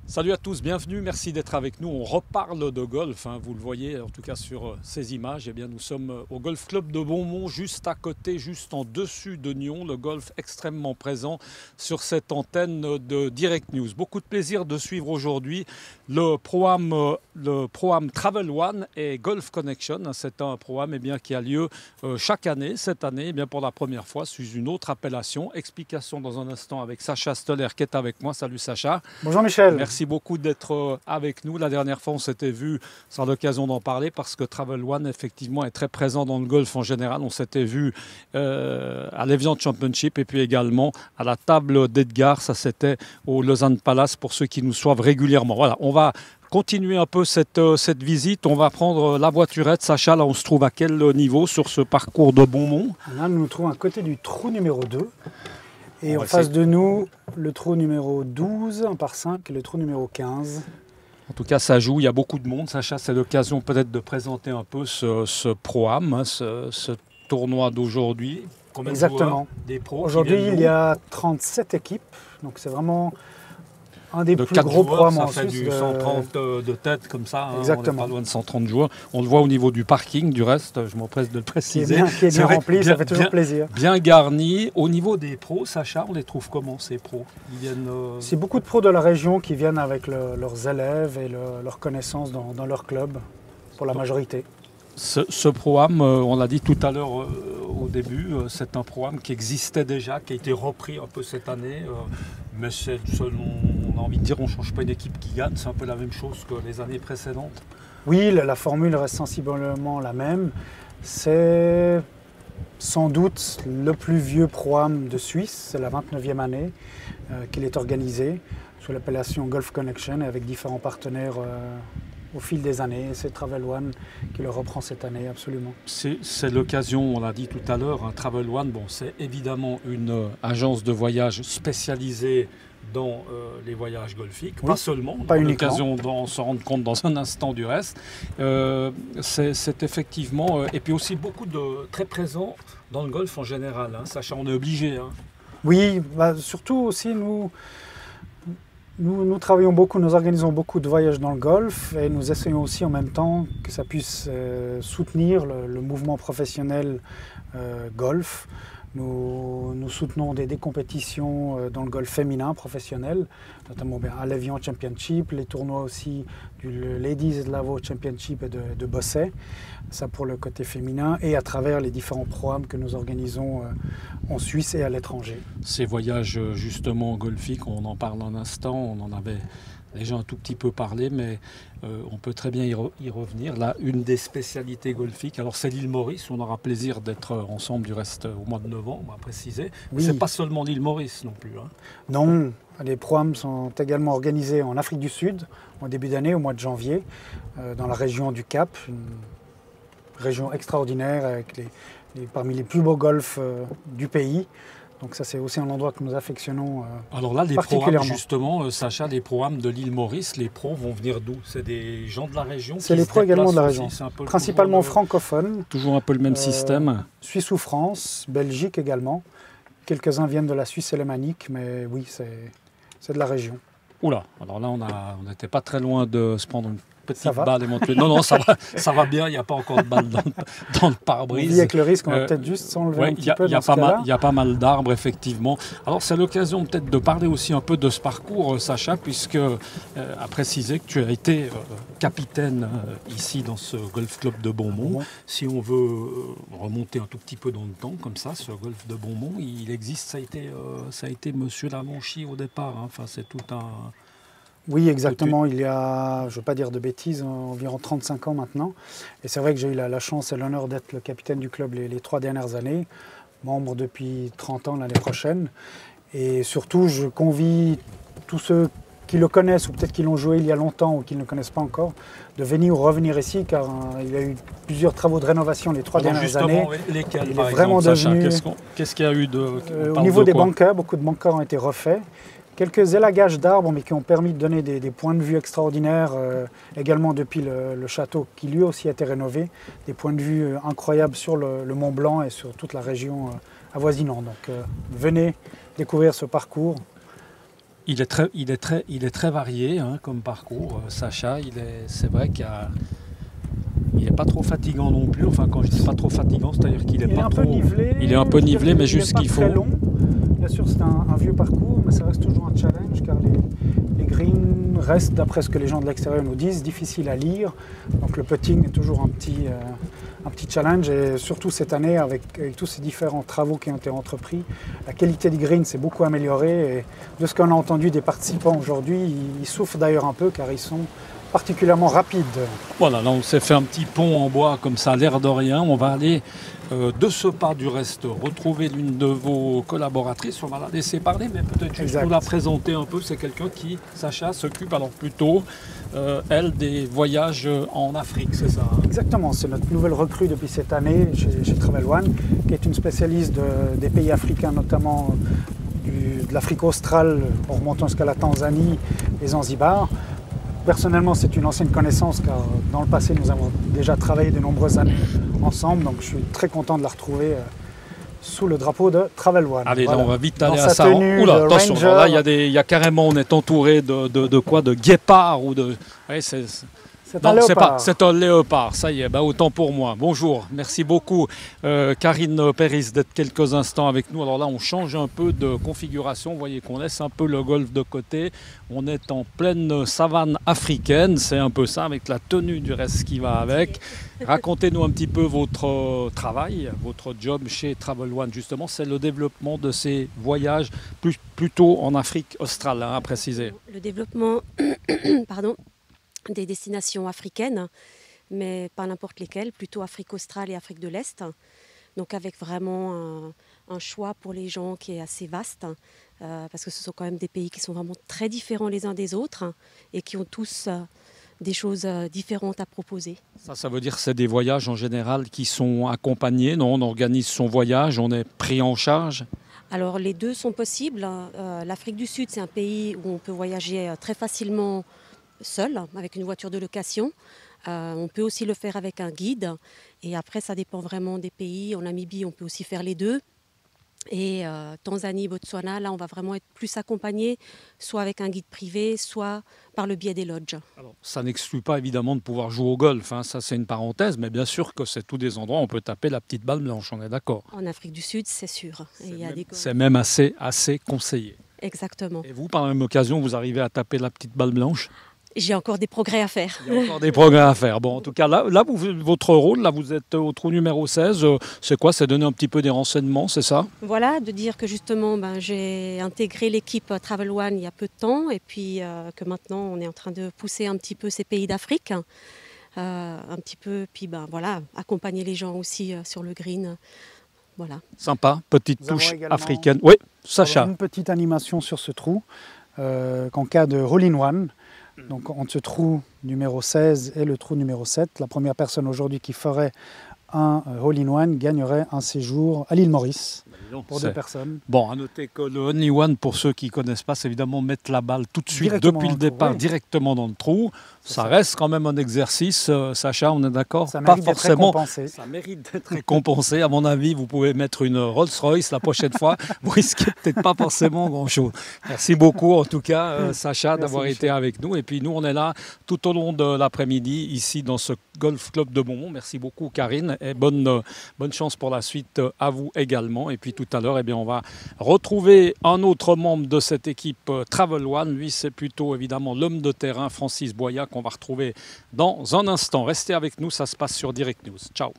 Salut à tous, bienvenue, merci d'être avec nous. On reparle de golf, hein, vous le voyez en tout cas sur ces images. Eh bien, nous sommes au Golf Club de Beaumont, juste à côté, juste en dessus de Nyon. Le golf extrêmement présent sur cette antenne de Direct News. Beaucoup de plaisir de suivre aujourd'hui le programme Travel One et Golf Connection. C'est un programme qui a lieu chaque année. Cette année, pour la première fois, sous une autre appellation. Explication dans un instant avec Sacha Stoller qui est avec moi. Salut Sacha. Bonjour Michel. Merci beaucoup d'être avec nous. La dernière fois, on s'était vu sans l'occasion d'en parler parce que Travel One, effectivement, est très présent dans le golf en général. On s'était vu à l'Evian Championship et puis également à la table d'Edgar. Ça, c'était au Lausanne Palace pour ceux qui nous suivent régulièrement. Voilà, on va continuer un peu cette visite. On va prendre la voiturette. Sacha, là, on se trouve à quel niveau sur ce parcours de Beaumont? Là, nous nous trouvons à côté du trou numéro 2. Et en face de nous, le trou numéro 12, un par 5, et le trou numéro 15. En tout cas, ça joue, il y a beaucoup de monde. Sacha, c'est l'occasion peut-être de présenter un peu ce Pro-Am, hein, ce tournoi d'aujourd'hui. Exactement. Des pros aujourd'hui, il y a 37 équipes, donc c'est vraiment un des plus gros Pro-Am en Suisse. Ça fait du 130 de tête comme ça. Exactement. On n'est pas loin de 130 joueurs. On le voit au niveau du parking, du reste, je m'empresse de le préciser. Qui est bien rempli, ça fait toujours plaisir. Bien garni. Au niveau des pros, Sacha, on les trouve comment ces pros? C'est beaucoup de pros de la région qui viennent avec leurs élèves et leurs connaissances dans leur club, pour la majorité. Ce programme, on l'a dit tout à l'heure au début, c'est un programme qui existait déjà, qui a été repris un peu cette année. Mais on a envie de dire, on ne change pas une équipe qui gagne, c'est un peu la même chose que les années précédentes. Oui, la formule reste sensiblement la même. C'est sans doute le plus vieux programme de Suisse, c'est la 29e année qu'il est organisé, sous l'appellation Golf Connection, avec différents partenaires au fil des années. C'est Travel One qui le reprend cette année, absolument. C'est l'occasion, on l'a dit tout à l'heure, hein, Travel One, c'est évidemment une agence de voyage spécialisée dans les voyages golfiques, oui, pas seulement, pas uniquement. L'occasion d'en se rendre compte dans un instant du reste. C'est effectivement, et puis aussi beaucoup de très présents dans le golf en général, hein. Sacha, on est obligé. Hein. Oui, surtout aussi nous travaillons beaucoup, nous organisons beaucoup de voyages dans le golf et nous essayons aussi en même temps que ça puisse soutenir le mouvement professionnel golf. Nous soutenons des compétitions dans le golf féminin professionnel, notamment à l'Evian Championship, les tournois aussi du Ladies Lavo Championship et de Bosset, ça pour le côté féminin, et à travers les différents programmes que nous organisons en Suisse et à l'étranger. Ces voyages justement golfiques, on en parle un instant, on en avait déjà un tout petit peu parlé, mais on peut très bien y revenir. Là, une des spécialités golfiques, alors c'est l'île Maurice, on aura plaisir d'être ensemble du reste au mois de novembre, à préciser. Oui. C'est pas seulement l'île Maurice non plus. Hein. Non, les programmes sont également organisés en Afrique du Sud, au début d'année, au mois de janvier, dans la région du Cap, une région extraordinaire avec parmi les plus beaux golfs du pays. Donc ça, c'est aussi un endroit que nous affectionnons Alors là, les particulièrement. Programmes, justement, Sacha, les programmes de l'île Maurice, les pros vont venir d'où? C'est des gens de la région? C'est les pros également de la région, principalement francophones. Toujours un peu le même système. Suisse ou France, Belgique également. Quelques-uns viennent de la Suisse alémanique, mais oui, c'est de la région. Oula, alors là, on n'était pas très loin de se prendre une petite balle éventuellement. Non, ça va bien, il n'y a pas encore de balle dans le pare-brise. On vit avec le risque, on va peut-être juste s'enlever un petit peu dans ce cas-là. Il y a pas mal d'arbres, effectivement. Alors, c'est l'occasion peut-être de parler aussi un peu de ce parcours, Sacha, puisque, à préciser que tu as été capitaine ici dans ce golf club de Beaumont. Si on veut remonter un tout petit peu dans le temps, comme ça, ce golf de Beaumont, il existe, ça a été Monsieur Lamonchi au départ. Hein. Enfin, c'est tout un... Oui, exactement. Il y a, je ne veux pas dire de bêtises, environ 35 ans maintenant. Et c'est vrai que j'ai eu la chance et l'honneur d'être le capitaine du club les 3 dernières années, membre depuis 30 ans l'année prochaine. Et surtout, je convie tous ceux qui le connaissent ou peut-être qui l'ont joué il y a longtemps ou qui ne le connaissent pas encore, de venir ou revenir ici, car il y a eu plusieurs travaux de rénovation les 3 dernières années. Lesquels, il est vraiment devenu... Qu'est-ce qu'il y a eu au niveau des bunkers, beaucoup de bunkers ont été refaits. Quelques élagages d'arbres, mais qui ont permis de donner des points de vue extraordinaires, également depuis le château qui lui aussi a été rénové, des points de vue incroyables sur le Mont Blanc et sur toute la région avoisinante. Donc venez découvrir ce parcours. Il est très varié hein, comme parcours, Sacha. C'est vrai il n'est pas trop fatigant non plus. Enfin, quand je dis pas trop fatigant, c'est-à-dire qu'il est pas trop. Il est un peu nivelé, mais juste ce qu'il faut. Très long. Bien sûr, c'est un vieux parcours, mais ça reste toujours un challenge car les greens restent, d'après ce que les gens de l'extérieur nous disent, difficiles à lire. Donc le putting est toujours un petit challenge et surtout cette année avec tous ces différents travaux qui ont été entrepris, la qualité des greens s'est beaucoup améliorée et de ce qu'on a entendu des participants aujourd'hui, ils souffrent d'ailleurs un peu car ils sont particulièrement rapides. Voilà, là on s'est fait un petit pont en bois comme ça, l'air de rien. On va aller de ce pas du reste retrouver l'une de vos collaboratrices. On va la laisser parler, mais peut-être juste nous la présenter un peu. C'est quelqu'un qui, Sacha, s'occupe alors plutôt, elle, des voyages en Afrique, c'est ça hein? Exactement, c'est notre nouvelle recrue depuis cette année chez Travel One, qui est une spécialiste des pays africains, notamment de l'Afrique australe, en remontant jusqu'à la Tanzanie et Zanzibar. Personnellement, c'est une ancienne connaissance car dans le passé, nous avons déjà travaillé de nombreuses années ensemble. Donc, je suis très content de la retrouver sous le drapeau de Travel One. Allez, voilà. Là, on va vite aller à ça. Oula, attention, là, il y a carrément, on est entouré de quoi? De guépards ou de... Ouais, c'est un léopard, ça y est, autant pour moi. Bonjour, merci beaucoup Karine Péris d'être quelques instants avec nous. Alors là, on change un peu de configuration, vous voyez qu'on laisse un peu le golf de côté. On est en pleine savane africaine, c'est un peu ça, avec la tenue du reste qui va avec. Racontez-nous un petit peu votre travail, votre job chez Travel One, justement. C'est le développement de ces voyages plutôt en Afrique australe, hein, à préciser. Le développement, pardon, des destinations africaines, mais pas n'importe lesquelles, plutôt Afrique australe et Afrique de l'Est. Donc avec vraiment un choix pour les gens qui est assez vaste, parce que ce sont quand même des pays qui sont vraiment très différents les uns des autres et qui ont tous des choses différentes à proposer. Ça veut dire que c'est des voyages en général qui sont accompagnés, non? On organise son voyage, on est pris en charge? Alors les deux sont possibles. L'Afrique du Sud, c'est un pays où on peut voyager très facilement seul, avec une voiture de location. On peut aussi le faire avec un guide. Et après, ça dépend vraiment des pays. En Namibie, on peut aussi faire les deux. Et Tanzanie, Botswana, là, on va vraiment être plus accompagné, soit avec un guide privé, soit par le biais des lodges. Alors, ça n'exclut pas évidemment de pouvoir jouer au golf, hein. Ça c'est une parenthèse, mais bien sûr que c'est tous des endroits où on peut taper la petite balle blanche, on est d'accord. En Afrique du Sud, c'est sûr. C'est même assez conseillé. Exactement. Et vous, par la même occasion, vous arrivez à taper la petite balle blanche? J'ai encore des progrès à faire. Il y a encore des progrès à faire. Bon, en tout cas, là votre rôle, là, vous êtes au trou numéro 16. C'est quoi? C'est donner un petit peu des renseignements, c'est ça? Voilà, de dire que justement, j'ai intégré l'équipe Travel One il y a peu de temps et puis que maintenant, on est en train de pousser un petit peu ces pays d'Afrique. Un petit peu, puis voilà, accompagner les gens aussi sur le green. Voilà. Sympa, petite touche africaine. Oui, Sacha. Une petite animation sur ce trou, qu'en cas de roll-in-one, donc entre ce trou numéro 16 et le trou numéro 7, la première personne aujourd'hui qui ferait un hole-in-one gagnerait un séjour à l'île Maurice pour 2 personnes. Bon, à noter que le hole-in-one, pour ceux qui ne connaissent pas, c'est évidemment mettre la balle tout de suite, depuis le départ, directement dans le trou. Ça reste quand même un exercice, Sacha, on est d'accord? Ça mérite d'être récompensé. Ça mérite d'être récompensé. À mon avis, vous pouvez mettre une Rolls-Royce la prochaine fois. Vous risquez peut-être pas forcément grand-chose. Merci beaucoup, en tout cas, Sacha, d'avoir été avec nous. Et puis nous, on est là tout au long de l'après-midi, ici dans ce Golf Club de Beaumont. Merci beaucoup, Karine, et bonne chance pour la suite à vous également. Et puis tout à l'heure, on va retrouver un autre membre de cette équipe Travel One. Lui, c'est plutôt évidemment l'homme de terrain, Francis Boyac, qu'on va retrouver dans un instant. Restez avec nous, ça se passe sur Direct News. Ciao.